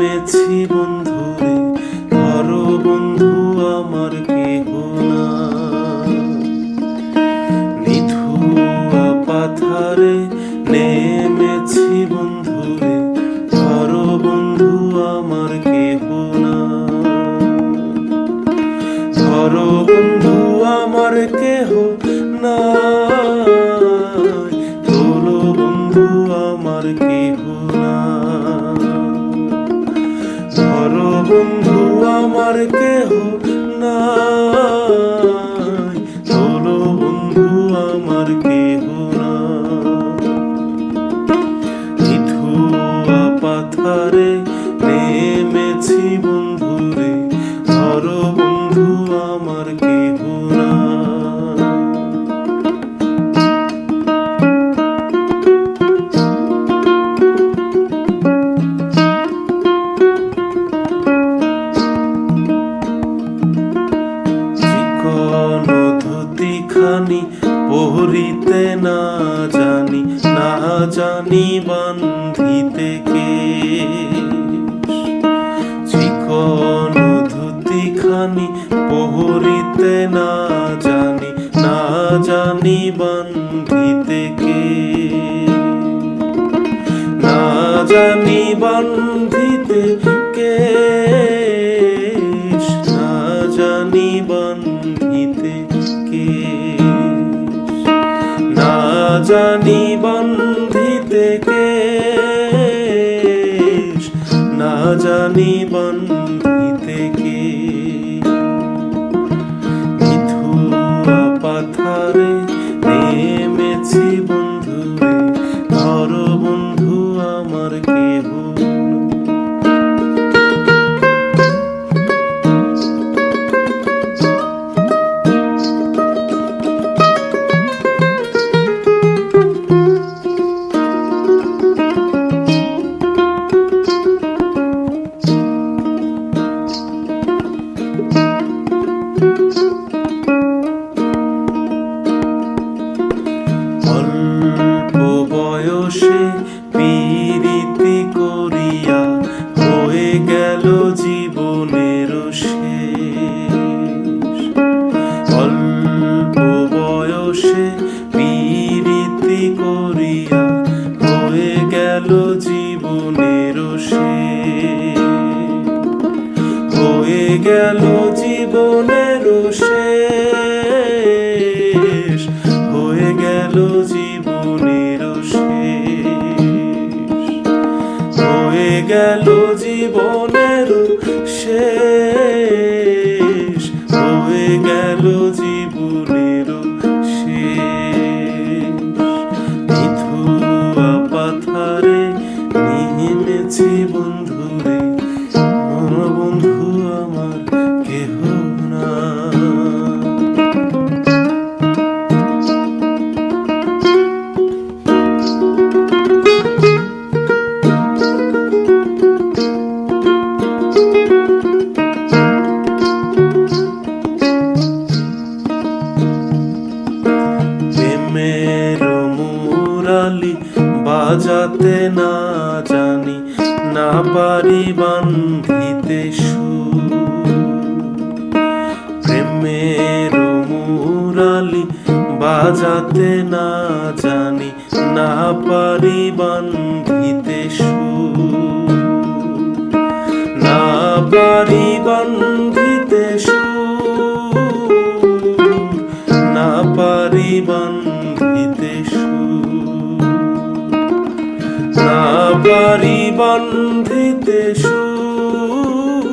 নেমেছি বন্ধুরে, ধরো বন্ধু আমার কেহ না। নিধুয়া পাথারে নেমেছি বন্ধুরে, ধরো বন্ধু আমার কেহ না। ধরো বন্ধু আমার কেহ না, তোলো বন্ধু আমার কেহ না। ধরো বন্ধু আমার কেহ না, তোলো বন্ধু আমার কেহ না। নিধুয়া পাথারে নেমেছি বন্ধুরে, ধরো বন্ধু আমার কেহ না। খানি পহরিতে না জানি, না জানি বান্ধিতে কেশ। চিকন ধুতি খানি পহরিতে না জানি, না জানি বান্ধিতে কেশ। না জানি বান্ধিতে কেশ, না জানি বান্ধিতে না জানি বান্ধিতে কেশ, না জানি বান্ধিতে কেশ। নিধুয়া পাথারে নেমেছি বন্ধুরে, ধরো বন্ধু আমার কেহ না। অল্প বয়সে পীড়িতি করিয়া হয়ে গেল জীবনের শেষ। অল্প বয়সে পীড়িতি করিয়া হয়ে গেল জীবনের শেষ। হয়ে গেল জীবনের শেষ, হয়ে গেল জীবনের শেষ। হয়ে গেল জীবনের শেষ, হয়ে গেল জীবনের শেষ। নিধুয়া পাথারে নেমেছি বন্ধুরে, বন্ধু আমার কেহ না। প্রেমের মুরালি বাজাতে না জানি, না পারি বান্ধিতে সুর। প্রেমের মুরালি বাজাতে না জানি, না পারি বান্ধিতে সুর। না পারি বান্ধিতে সুর, না পারি বান্ধিতে সুর। না পারি বান্ধিতে সুর,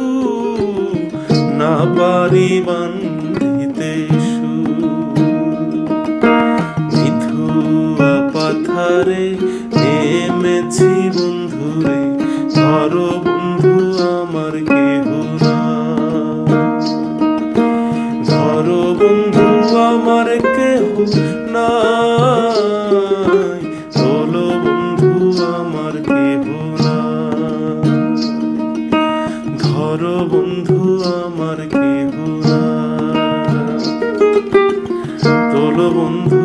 না পারি বান্ধিতে সুর। নিধুয়া পাথারে নেমেছি বন্ধুরে, ধরো বন্ধু আমার কেহ না। ধরো বন্ধু আমার কেহ না, তোলো বন্ধু আমার কেহ না। ধরো বন্ধু আমার কেহ না, তোলো বন্ধু